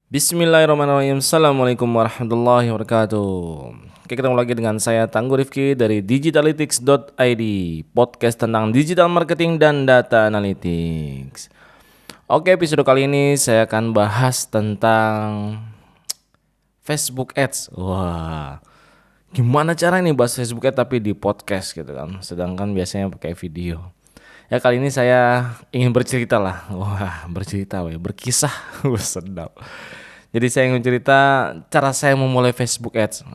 Bismillahirrahmanirrahim. Assalamualaikum warahmatullahi wabarakatuh. Oke, ketemu lagi dengan saya Tangguh Rifki dari digitalytics.id, podcast tentang digital marketing dan data analytics. Oke, episode kali ini saya akan bahas tentang Facebook Ads. Wah, gimana cara nih bahas Facebook Ads tapi di podcast gitu kan, sedangkan biasanya pakai video. Ya, kali ini saya ingin bercerita lah. Wah, bercerita, berkisah. Sedap. Jadi saya ingin cerita cara saya memulai Facebook Ads.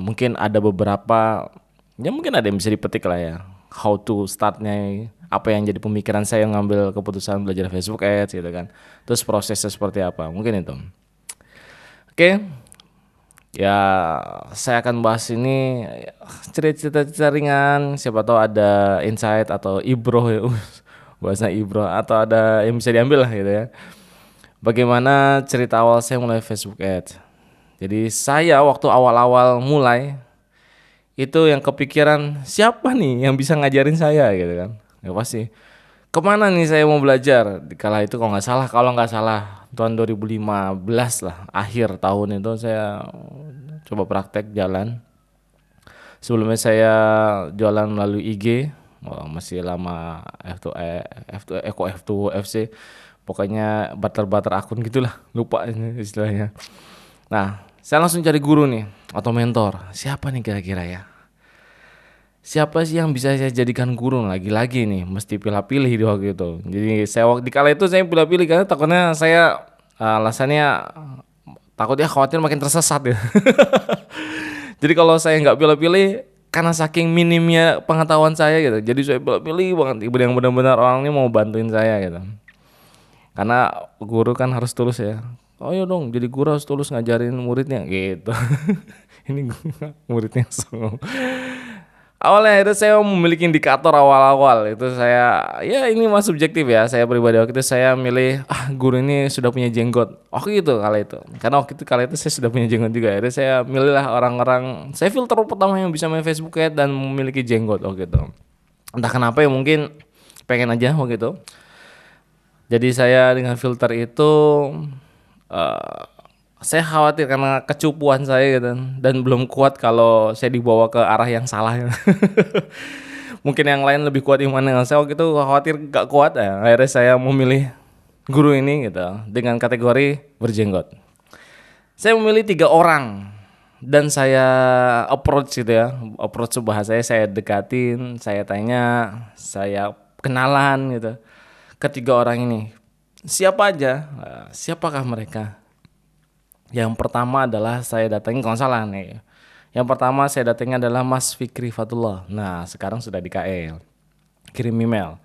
Mungkin ada beberapa, ya mungkin ada yang bisa dipetik lah ya. How to startnya, apa yang jadi pemikiran saya ngambil keputusan belajar Facebook Ads gitu kan. Terus prosesnya seperti apa, mungkin itu. Oke, ya saya akan bahas ini cerita-cerita ringan. Siapa tahu ada insight atau ibroh ya. Bahasa ibroh atau ada yang bisa diambil lah gitu ya. Bagaimana cerita awal saya mulai Facebook Ads? Jadi saya waktu awal-awal mulai itu yang kepikiran siapa nih yang bisa ngajarin saya gitu kan? Ya pasti. Kemana nih saya mau belajar? Di kala itu kalau nggak salah tahun 2015 lah, akhir tahun itu saya coba praktek jalan. Sebelumnya saya jualan melalui IG, masih lama F2FC. Pokoknya barter akun gitulah, lupa istilahnya. Nah, saya langsung cari guru nih atau mentor. Siapa nih kira-kira ya? Siapa sih yang bisa saya jadikan guru? Lagi-lagi nih, mesti pilih-pilih di waktu itu. Jadi saya di kala itu saya pilih-pilih karena takutnya saya alasannya takutnya khawatir makin tersesat ya. Jadi kalau saya nggak pilih-pilih karena saking minimnya pengetahuan saya gitu. Jadi saya pilih-pilih banget yang benar-benar orang ini mau bantuin saya gitu. Karena guru kan harus tulus ya. Oh iya dong, jadi guru harus tulus ngajarin muridnya gitu. Ini muridnya songong. Awalnya itu saya memiliki indikator awal-awal itu saya ya ini mah subjektif ya, saya pribadi waktu itu saya milih guru ini sudah punya jenggot. Gitu kala itu. Karena kala itu saya sudah punya jenggot juga. Jadi saya milihlah orang-orang, saya filter pertama yang bisa main Facebook Ads dan memiliki jenggot gitu. Entah kenapa ya, mungkin pengen aja gitu. Jadi saya dengan filter itu saya khawatir karena kecupuan saya gitu dan belum kuat kalau saya dibawa ke arah yang salah. Mungkin yang lain lebih kuat yang mana. Saya waktu itu khawatir gak kuat ya. Akhirnya saya memilih guru ini gitu dengan kategori berjenggot. Saya memilih 3 orang dan saya approach gitu ya. Approach bahasanya saya dekatin, saya tanya, saya kenalan gitu. Ketiga orang ini siapa aja? Siapakah mereka? Yang pertama adalah saya datangi, kalau salah nih. Yang pertama saya datangi adalah Mas Fikri Fatullah. Nah, sekarang sudah di KL. Kirim email.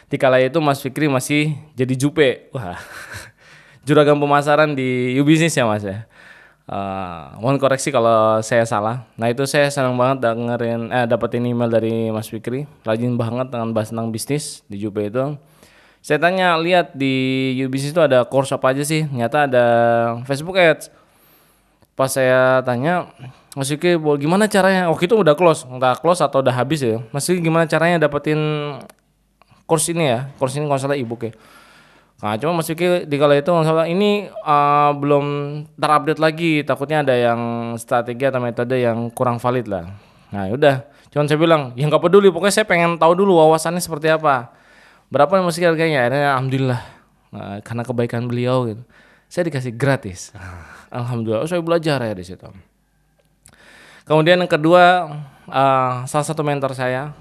Di kala itu Mas Fikri masih jadi Jupe. Wah. Juragan pemasaran di U-Business ya Mas ya. Mohon koreksi kalau saya salah. Nah, itu saya senang banget dapetin email dari Mas Fikri. Rajin banget dengan bahas tentang bisnis di Jupe itu. Saya tanya, lihat di U-Business itu ada course apa aja sih? Ternyata ada Facebook Ads. Pas saya tanya, Mas Yuki, gimana caranya? Itu udah close atau udah habis ya? Mas Yuki, gimana caranya dapetin course ini ya? Course ini kalau salah e-book ya. Nah, cuma Mas Yuki di kala itu salah ini belum terupdate lagi. Takutnya ada yang strategi atau metode yang kurang valid lah. Nah, udah. Cuman saya bilang, ya nggak peduli. Pokoknya saya pengen tahu dulu wawasannya seperti apa. Berapa Mas Yuki harganya? Akhirnya alhamdulillah. Nah, karena kebaikan beliau gitu, saya dikasih gratis. Alhamdulillah, saya belajar ya di situ. Kemudian yang kedua, salah satu mentor saya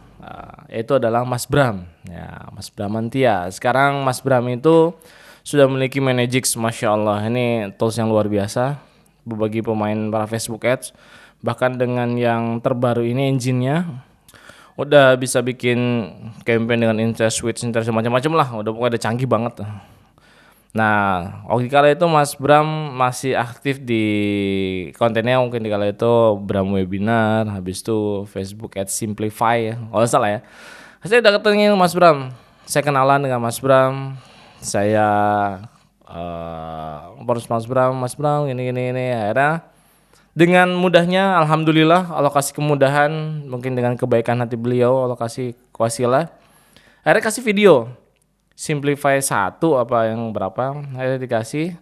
yaitu adalah Mas Bram. Ya, Mas Bramantia. Sekarang Mas Bram itu sudah memiliki Managix, masya Allah. Ini tools yang luar biasa bagi pemain para Facebook Ads. Bahkan dengan yang terbaru ini engine-nya udah bisa bikin campaign dengan interest switch, interest macam-macam lah. Udah pokoknya udah canggih banget. Nah, waktu kala itu Mas Bram masih aktif di kontennya, mungkin di kala itu Bram Webinar, habis itu Facebook Ads Simplify ya, kalau salah ya. Saya udah ketemu Mas Bram, saya kenalan dengan Mas Bram, saya Mas Bram ini, akhirnya dengan mudahnya, alhamdulillah Allah kasih kemudahan, mungkin dengan kebaikan hati beliau Allah kasih wasilah, akhirnya kasih video Simplify 1 apa yang berapa, akhirnya dikasih.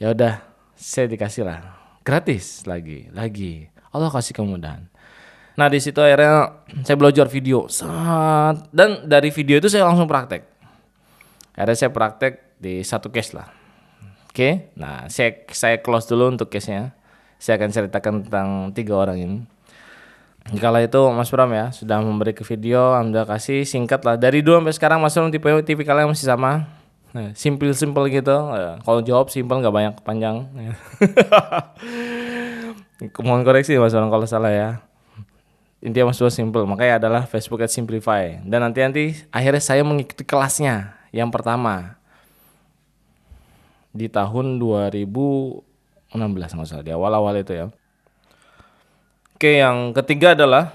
Ya udah, saya dikasih lah gratis lagi. Allah kasih kemudahan. Nah di situ akhirnya saya belajar video, dan dari video itu saya langsung praktek. Akhirnya saya praktek di satu case lah. Oke, nah saya close dulu untuk case-nya. Saya akan ceritakan tentang 3 orang ini. Kala itu Mas Bram ya sudah memberi ke video, Anda kasih singkat lah. Dari dulu sampai sekarang Mas Bram tipe kalian masih sama. Nah, simple gitu. Kalau jawab simple nggak banyak panjang. Mohon koreksi Mas Bram kalau salah ya. Intinya Mas Bram simple. Makanya adalah Facebook at Simplify. Dan nanti akhirnya saya mengikuti kelasnya yang pertama di tahun 2016 nggak salah, di awal-awal itu ya. Oke, yang ketiga adalah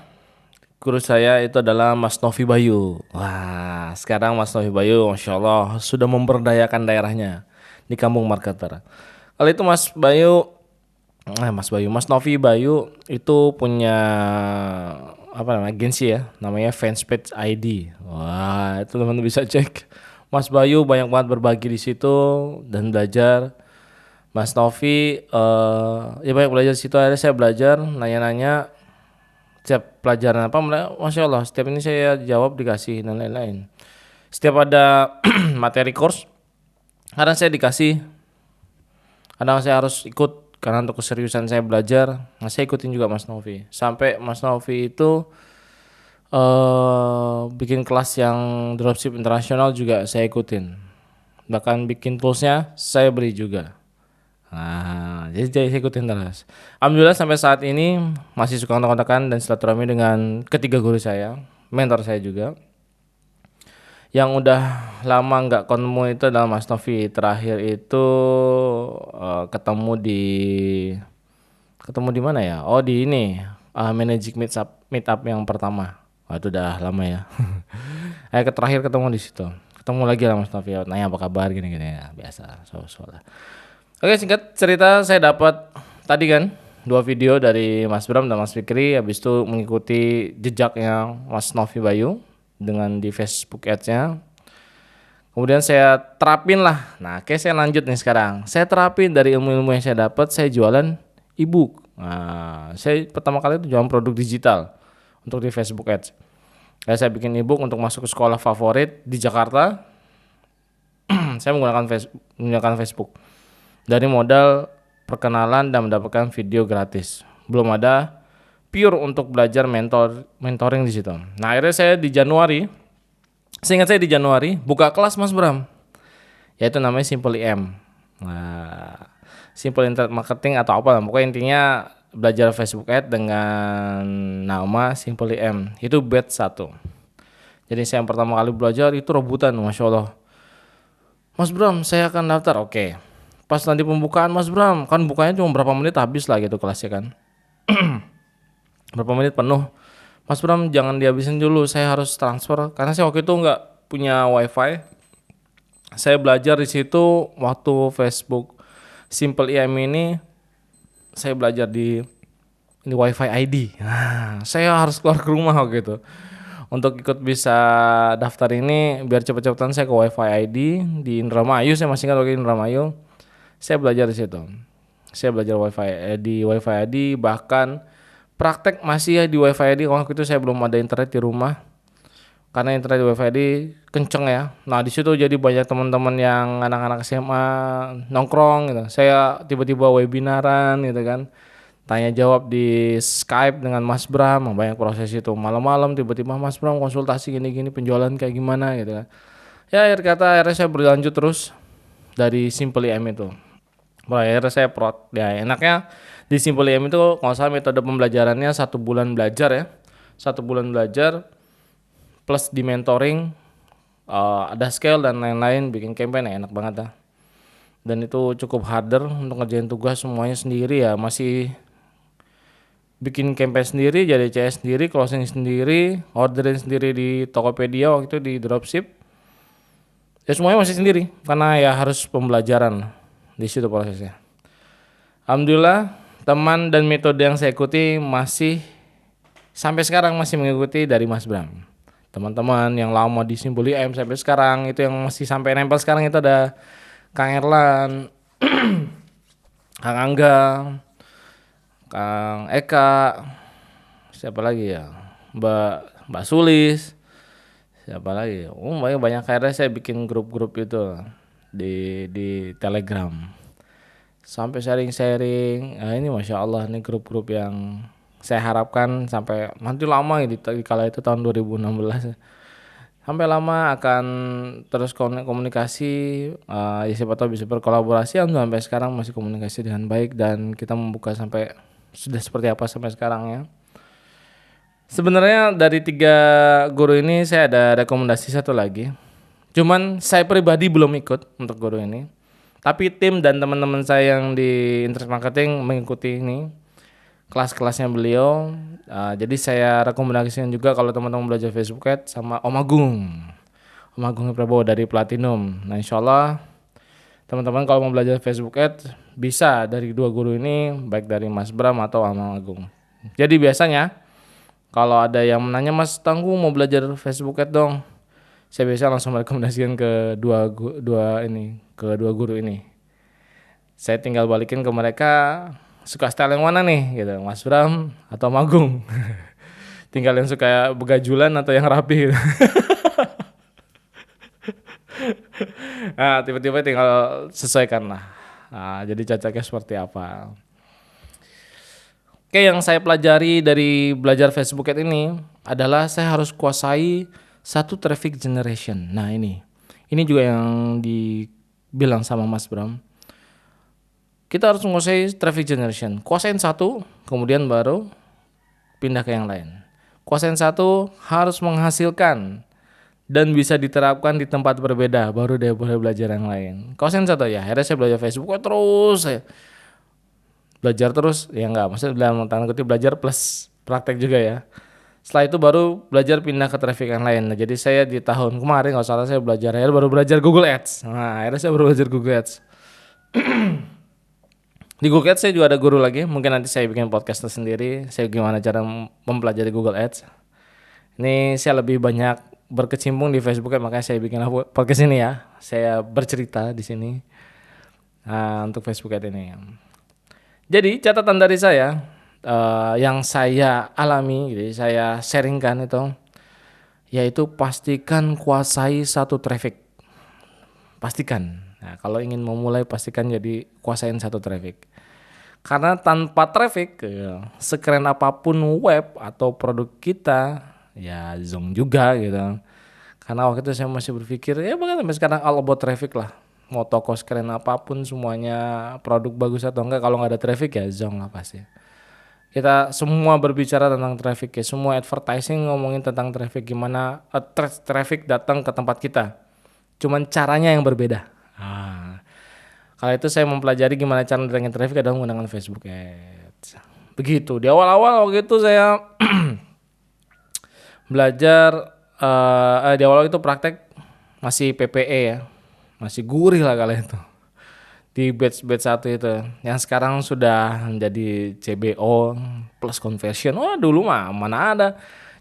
guru saya itu adalah Mas Novi Bayu. Wah, sekarang Mas Novi Bayu, Masya Allah, sudah memberdayakan daerahnya di Kampung Marketer. Kalau itu Mas Novi Bayu itu punya apa namanya agensi ya, namanya Fanspage ID. Wah, itu teman-teman bisa cek. Mas Bayu banyak banget berbagi di situ dan belajar. Mas Novi ya banyak belajar di situ. Akhirnya saya belajar, nanya-nanya setiap pelajaran apa, Masya Allah, setiap ini saya jawab dikasih dan lain-lain. Setiap ada materi course, kadang saya dikasih, kadang saya harus ikut karena untuk keseriusan saya belajar. Nah, saya ikutin juga Mas Novi. Sampai Mas Novi itu bikin kelas yang dropship internasional juga saya ikutin. Bahkan bikin toolsnya saya beri juga. Nah, jadi saya ikutin terus. Alhamdulillah sampai saat ini masih suka kontak-kontakan dan silaturahmi dengan ketiga guru saya, mentor saya juga. Yang udah lama nggak ketemu itu adalah Mas Novi. Terakhir itu ketemu di mana ya? Oh di ini Managing Meetup yang pertama. Wah, itu udah lama ya. Terakhir ketemu di situ. Ketemu lagi lah Mas Novi. Nanya apa kabar gini-gini ya, biasa soal. Oke, singkat cerita saya dapat tadi kan 2 video dari Mas Bram dan Mas Fikri, habis itu mengikuti jejaknya Mas Novi Bayu dengan di Facebook Ads-nya. Kemudian saya terapin lah. Nah, oke, saya lanjut nih sekarang. Saya terapin dari ilmu-ilmu yang saya dapat, saya jualan e-book. Nah, saya pertama kali itu jualan produk digital untuk di Facebook Ads. Saya bikin e-book untuk masuk ke sekolah favorit di Jakarta. Saya menggunakan Facebook. Dari modal perkenalan dan mendapatkan video gratis. Belum ada pure untuk belajar mentoring di situ. Nah, akhirnya saya di Januari buka kelas Mas Bram. Yaitu namanya Simple IM. Nah, Simple Internet Marketing atau apa, pokoknya intinya belajar Facebook Ads dengan nama Simple IM. Itu batch 1. Jadi saya yang pertama kali belajar itu rebutan, Masya Allah. Mas Bram, saya akan daftar. Oke. Pas nanti pembukaan Mas Bram, kan bukanya cuma berapa menit habis lah gitu kelasnya kan. Berapa menit penuh. Mas Bram jangan dihabisin dulu, saya harus transfer. Karena saya waktu itu nggak punya wifi. Saya belajar di situ waktu Facebook Simple IM ini. Saya belajar di wifi ID. Nah, saya harus keluar ke rumah gitu. Untuk ikut bisa daftar ini biar cepet-cepetan saya ke wifi ID di Indramayu. Saya masih ingat waktu Indramayu. Saya belajar di situ. Saya belajar di wifi ID, bahkan praktek masih ya di wifi ID. Waktu itu saya belum ada internet di rumah. Karena internet di wifi ID kenceng ya. Nah, di situ jadi banyak teman-teman yang anak-anak SMA nongkrong gitu. Saya tiba-tiba webinaran gitu kan. Tanya jawab di Skype dengan Mas Bram, banyak proses itu. Malam-malam tiba-tiba Mas Bram konsultasi gini-gini, penjualan kayak gimana gitu kan. Ya akhirnya saya berlanjut terus dari Simple IM itu. Akhirnya saya ya enaknya di Simple IM itu kalau salah metode pembelajarannya 1 bulan belajar ya. 1 bulan belajar plus di mentoring, ada scale dan lain-lain, bikin campaign ya, enak banget dah. Dan itu cukup harder untuk ngerjain tugas semuanya sendiri ya, masih bikin campaign sendiri, jadi CS sendiri, closing sendiri, orderin sendiri di Tokopedia waktu itu di dropship. Ya semuanya masih sendiri karena ya harus pembelajaran di situ prosesnya. Alhamdulillah teman dan metode yang saya ikuti masih sampai sekarang masih mengikuti dari Mas Bram. Teman-teman yang lama di Simple IM sampai sekarang itu yang masih sampai nempel sekarang itu ada Kang Erlan, Kang Angga, Kang Eka, siapa lagi ya? Mbak Sulis, siapa lagi? Banyak banyak, akhirnya saya bikin grup-grup itu di Telegram. Sampai sharing-sharing. Nah, ini Masya Allah, ini grup-grup yang saya harapkan sampai nanti lama di kala itu tahun 2016 sampai lama akan terus komunikasi, ya siapa tahu bisa berkolaborasi. Sampai sekarang masih komunikasi dengan baik dan kita membuka sampai sudah seperti apa sampai sekarang ya. Sebenarnya dari 3 guru ini saya ada rekomendasi satu lagi. Cuman saya pribadi belum ikut untuk guru ini. Tapi tim dan teman-teman saya yang di internet marketing mengikuti ini kelas-kelasnya beliau. Jadi saya rekomendasikan juga kalau teman-teman belajar Facebook Ads sama Om Agung Prabowo dari Platinum. Nah, insya Allah teman-teman kalau mau belajar Facebook Ads bisa dari 2 guru ini, baik dari Mas Bram atau Om Agung. Jadi biasanya kalau ada yang menanya, Mas Tangguh mau belajar Facebook Ads dong, saya biasa langsung merekomendasikan ke dua guru ini. Saya tinggal balikin ke mereka, suka style yang mana nih gitu, Mas Bram atau Magung. Tinggal yang suka begajulan atau yang rapi gitu. Nah, tiba-tiba tinggal sesuaikan lah. Nah, jadi cocoknya seperti apa. Oke, yang saya pelajari dari belajar Facebook Ads ini adalah saya harus kuasai satu traffic generation. Nah, ini juga yang dibilang sama Mas Bram. Kita harus menguasai traffic generation. Kuasain satu, kemudian baru pindah ke yang lain. Kuasain satu harus menghasilkan dan bisa diterapkan di tempat berbeda, baru dia boleh belajar yang lain. Kuasain satu ya, akhirnya saya belajar Facebook terus. Belajar terus, ya enggak, maksudnya dalam tanda kutip belajar plus praktek juga ya. Setelah itu baru belajar pindah ke traffic yang lain. Nah, jadi saya di tahun kemarin kalau salah saya baru belajar Google Ads. Nah, akhirnya saya baru belajar Google Ads. Di Google Ads saya juga ada guru lagi. Mungkin nanti saya bikin podcast tersendiri. Saya gimana cara mempelajari Google Ads. Ini saya lebih banyak berkecimpung di Facebook Ads, makanya saya bikin podcast ini ya. Saya bercerita di sini untuk Facebook Ads ini. Jadi catatan dari saya yang saya alami, gitu, saya sharingkan itu, yaitu pastikan kuasai satu traffic. Pastikan. Nah, kalau ingin memulai pastikan jadi kuasain satu traffic. Karena tanpa traffic, sekeren apapun web atau produk kita, ya zonk juga gitu. Karena waktu itu saya masih berpikir, ya bahkan sampai sekarang all about traffic lah. Mau toko sekeren apapun semuanya produk bagus atau enggak, kalau nggak ada traffic ya zonk lah pasti. Kita semua berbicara tentang traffic ya, semua advertising ngomongin tentang traffic, gimana traffic datang ke tempat kita. Cuman caranya yang berbeda. Kalau itu saya mempelajari gimana cara mendatangkan traffic adalah menggunakan Facebook Ads. Begitu. Di awal-awal waktu itu saya belajar di awal itu praktek masih PPE ya. Masih gurih lah kali itu. Di batch 1 itu. Yang sekarang sudah menjadi CBO plus conversion. Wah, dulu mah mana ada.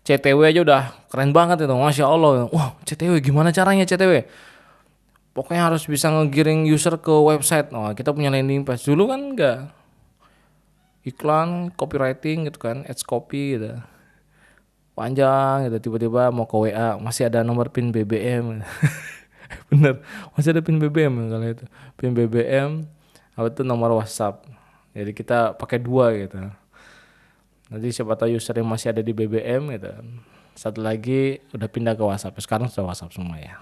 CTW aja udah keren banget itu. Masya Allah. Wah, CTW gimana caranya CTW? Pokoknya harus bisa ngegiring user ke website. Oh, kita punya landing page. Dulu kan enggak. Iklan, copywriting gitu kan, ads copy gitu. Panjang gitu, tiba-tiba mau ke WA, masih ada nomor PIN BBM. Bener, masih ada PIN BBM kalau itu. PIN BBM, apa itu nomor WhatsApp. Jadi kita pakai 2 gitu. Nanti siapa tahu user yang masih ada di BBM gitu. Satu lagi udah pindah ke WhatsApp. Sekarang sudah WhatsApp semua ya.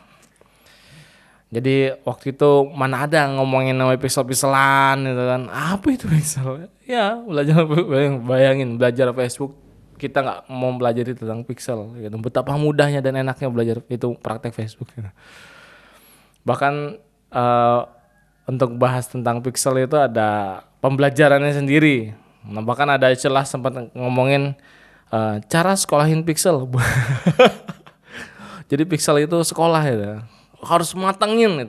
Jadi waktu itu mana ada ngomongin namanya pixel-pixelan gitu kan. Apa itu pixel? Ya belajar, bayangin belajar Facebook, kita nggak mau belajar tentang pixel gitu. Betapa mudahnya dan enaknya belajar itu praktek Facebook gitu. Bahkan untuk bahas tentang pixel itu ada pembelajarannya sendiri. Nah, bahkan ada celah sempat ngomongin cara sekolahin pixel. Jadi pixel itu sekolah gitu. Harus matengin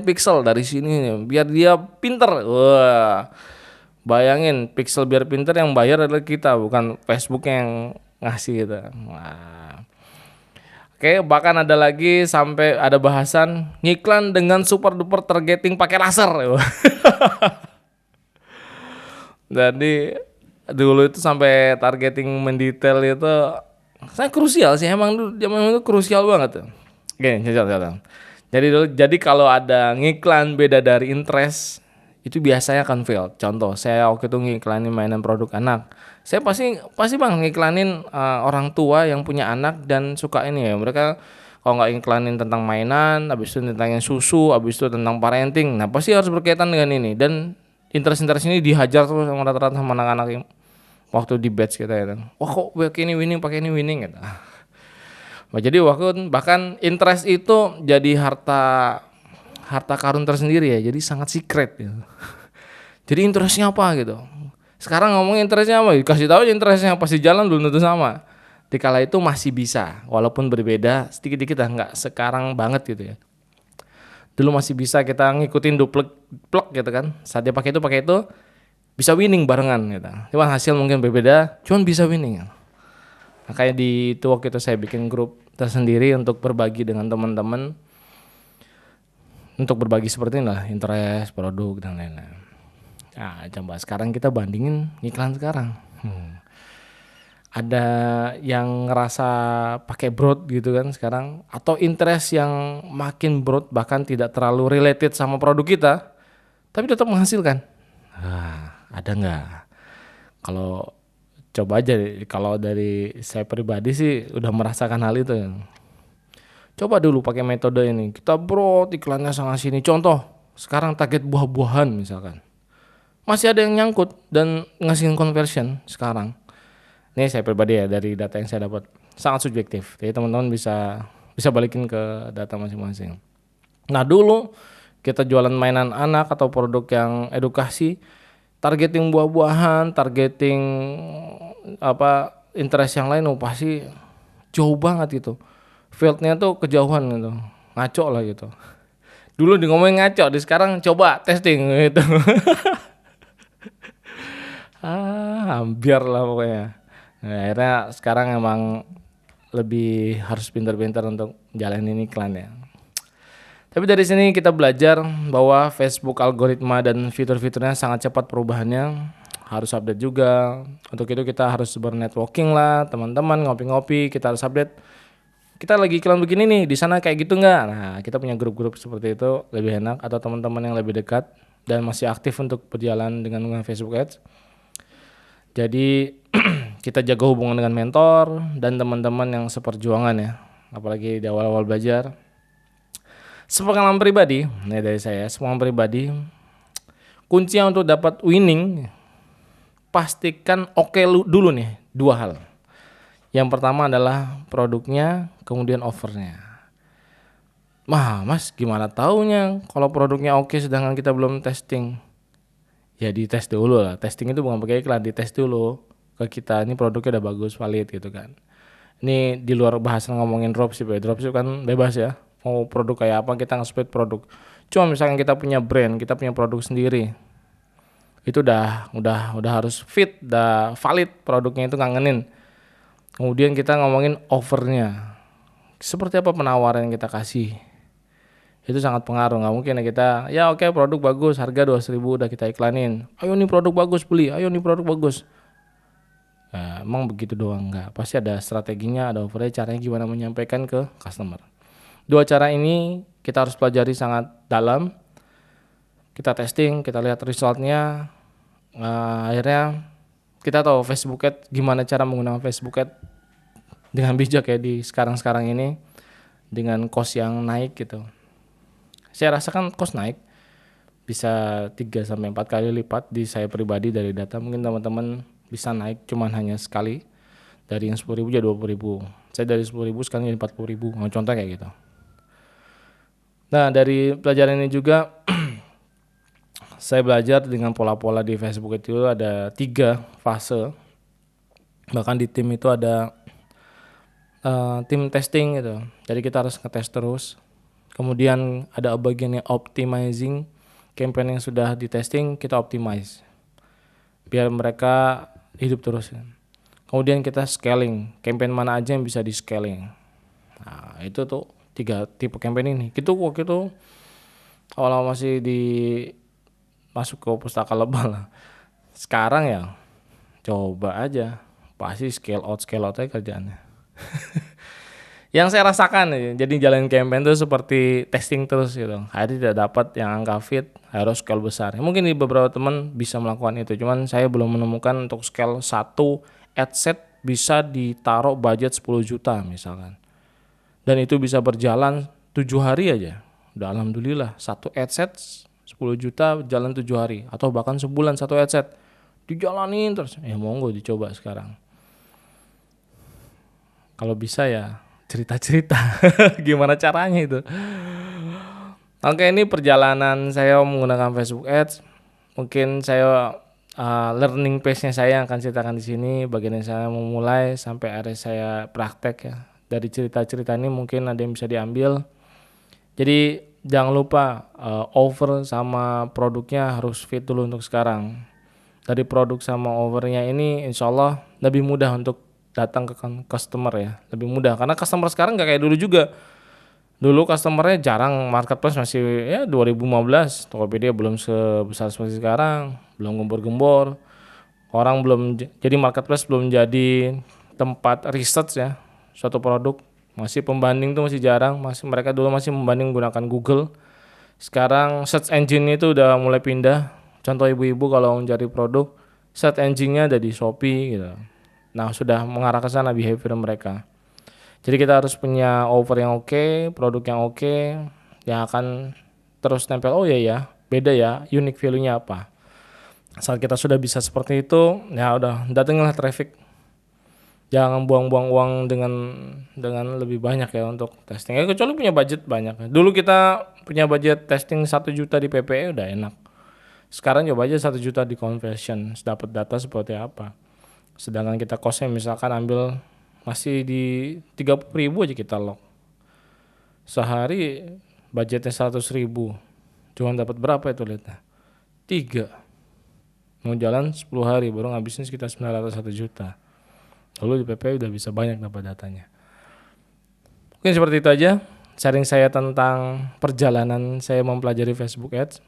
pixel dari sini biar dia pinter. Wah, bayangin pixel biar pinter yang bayar adalah kita, bukan Facebook yang ngasih gitu. Wah. Oke, bahkan ada lagi sampai ada bahasan ngiklan dengan super duper targeting pakai laser. Jadi dulu itu sampai targeting mendetail itu saya krusial sih, emang dulu zaman itu krusial banget tuh. Oke, contoh. Jadi kalau ada ngiklan beda dari interest itu biasanya akan fail. Contoh, saya waktu itu ngiklanin mainan produk anak. Saya pasti pasti Bang ngiklanin orang tua yang punya anak dan suka ini ya. Mereka kalau nggak ngiklanin tentang mainan, habis itu tentang yang susu, habis itu tentang parenting. Nah, pasti harus berkaitan dengan ini dan interest ini dihajar terus sama rata-rata sama anak-anak yang waktu di batch kita ya. Wah kok pakai ini winning gitu. Nah, jadi waktu bahkan interest itu jadi harta harta karun tersendiri ya. Jadi sangat secret gitu. Jadi interestnya apa gitu. Sekarang ngomong interestnya apa? Kasih tahu aja interestnya pasti jalan belum tentu sama. Dikala itu masih bisa, walaupun berbeda sedikit-sedikit lah, nggak sekarang banget gitu ya. Dulu masih bisa kita ngikutin duplek plek gitu kan. Saat dia pakai itu bisa winning barengan gitu. Cuman hasil mungkin berbeda, cuman bisa winning. Makanya di itu waktu itu saya bikin grup tersendiri untuk berbagi dengan teman-teman, untuk berbagi seperti inilah interest, produk dan lain-lain. Nah, coba sekarang kita bandingin iklan sekarang. Ada yang ngerasa pakai broad gitu kan sekarang, atau interest yang makin broad bahkan tidak terlalu related sama produk kita, tapi tetap menghasilkan. Ada nggak? Kalau coba aja, kalau dari saya pribadi sih udah merasakan hal itu ya. Coba dulu pakai metode ini, kita broad iklannya sana sini. Contoh, sekarang target buah-buahan misalkan. Masih ada yang nyangkut dan ngasihin conversion sekarang. Ini saya pribadi ya, dari data yang saya dapat sangat subjektif. Jadi teman-teman bisa balikin ke data masing-masing. Nah, dulu kita jualan mainan anak atau produk yang edukasi, targeting buah-buahan, targeting interest yang lain, pasti jauh banget gitu. Fieldnya tuh kejauhan gitu, ngaco lah gitu. Dulu di ngomongin ngaco, di sekarang coba testing gitu. Hampir lah pokoknya. Nah, akhirnya sekarang emang lebih harus pintar-pintar untuk jalanin iklan ya. Tapi dari sini kita belajar bahwa Facebook algoritma dan fitur-fiturnya sangat cepat perubahannya, harus update juga. Untuk itu kita harus bernetworking lah, teman-teman ngopi-ngopi, kita harus update. Kita lagi iklan begini nih, di sana kayak gitu nggak? Nah, kita punya grup-grup seperti itu lebih enak, atau teman-teman yang lebih dekat dan masih aktif untuk berjalan dengan Facebook Ads. Jadi kita jaga hubungan dengan mentor dan teman-teman yang seperjuangan ya, apalagi di awal-awal belajar. Sepengalaman pribadi, nih dari saya, sepengalaman pribadi, kuncinya untuk dapat winning, pastikan dulu nih, dua hal. Yang pertama adalah produknya, kemudian offernya. Mas gimana taunya kalau produknya oke sedangkan kita belum testing? Ya dites dulu lah. Testing itu bukan pakai iklan, dites dulu ke kita, ini produknya udah bagus, valid gitu kan. Ini di luar bahasan ngomongin dropship ya. Dropship kan bebas ya, mau produk kayak apa kita nge-split produk. Cuma misalkan kita punya brand, kita punya produk sendiri, itu udah harus fit, udah valid produknya, itu ngangenin. Kemudian kita ngomongin offernya, seperti apa penawaran yang kita kasih. Itu sangat pengaruh. Nggak mungkin ya kita oke, produk bagus, harga 200.000 udah kita iklanin, ayo nih produk bagus beli, ayo nih produk bagus. Nah, emang begitu doang? Nggak, pasti ada strateginya, ada offernya, caranya gimana menyampaikan ke customer. Dua cara ini kita harus pelajari sangat dalam. Kita testing, kita lihat resultnya. Akhirnya kita tahu Facebook Ads, gimana cara menggunakan Facebook Ads dengan bijak ya di sekarang ini, dengan cost yang naik gitu. Saya rasakan cost naik bisa 3-4 kali lipat di saya pribadi dari data. Mungkin teman-teman bisa naik cuman hanya sekali, dari yang 10.000 jadi 20.000. Saya dari 10.000 sekarang jadi 40.000, contoh kayak gitu. Nah, dari pelajaran ini juga saya belajar dengan pola-pola di Facebook itu ada 3 fase. Bahkan di tim itu ada tim testing gitu. Jadi kita harus ngetes terus. Kemudian ada bagiannya optimizing, campaign yang sudah di testing kita optimize biar mereka hidup terus. Kemudian kita scaling, campaign mana aja yang bisa di scaling. Nah, itu tuh 3 tipe campaign ini. Gitu waktu itu awal masih masuk ke pustaka lebah lah. Sekarang ya coba aja, pasti scale out aja kerjaannya. Yang saya rasakan jadi jalan campaign itu seperti testing terus gitu. Hari tidak dapat yang angka fit, harus scale besar. Mungkin di beberapa teman bisa melakukan itu, cuman saya belum menemukan untuk scale satu adset bisa ditaruh budget 10 juta misalkan. Dan itu bisa berjalan 7 hari aja. Udah alhamdulillah, satu adset 10 juta jalan 7 hari atau bahkan sebulan satu adset. Dijalanin terus. Ya monggo dicoba sekarang. Kalau bisa ya cerita-cerita gimana caranya itu. Oke, ini perjalanan saya menggunakan Facebook Ads. Mungkin saya learning pace-nya saya yang akan ceritakan di sini, bagian saya memulai sampai akhirnya saya praktek ya. Dari cerita-cerita ini mungkin ada yang bisa diambil. Jadi jangan lupa offer sama produknya harus fit dulu untuk sekarang. Dari produk sama overnya ini insya Allah lebih mudah untuk datang ke customer ya, lebih mudah karena customer sekarang nggak kayak dulu juga. Dulu customernya jarang, marketplace masih ya 2015, Tokopedia belum sebesar seperti sekarang, belum gembor-gembor, orang belum, jadi marketplace belum jadi tempat research ya suatu produk, masih pembanding tuh masih jarang, masih mereka dulu masih membanding menggunakan Google. Sekarang search engine itu udah mulai pindah. Contoh ibu-ibu kalau mencari produk, search engine-nya ada di Shopee gitu. Nah, sudah mengarah ke sana behavior mereka. Jadi kita harus punya offer yang oke, produk yang oke, yang akan terus nempel. Oh iya ya, beda ya, unique value-nya apa. Saat kita sudah bisa seperti itu, ya udah datangilah traffic. Jangan buang-buang uang dengan lebih banyak ya untuk testing. Kecuali punya budget banyak. Dulu kita punya budget testing 1 juta di PPE udah enak. Sekarang coba aja 1 juta di conversion, dapat data seperti apa. Sedangkan kita costnya misalkan ambil masih di 30.000 aja kita lock. Sehari budgetnya 100.000. Cuma dapat berapa itu lihatnya? 3. Mau jalan 10 hari baru ngabisin sekitar 901 juta. Lalu di PP udah bisa banyak dapat datanya. Mungkin seperti itu aja sharing saya tentang perjalanan saya mempelajari Facebook Ads.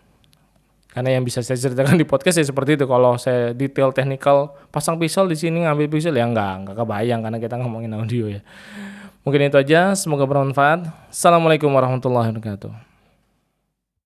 Karena yang bisa saya ceritakan di podcast ya seperti itu. Kalau saya detail teknikal pasang pixel di sini ngambil pixel ya enggak kebayang karena kita ngomongin audio ya. Mungkin itu aja, semoga bermanfaat. Assalamualaikum warahmatullahi wabarakatuh.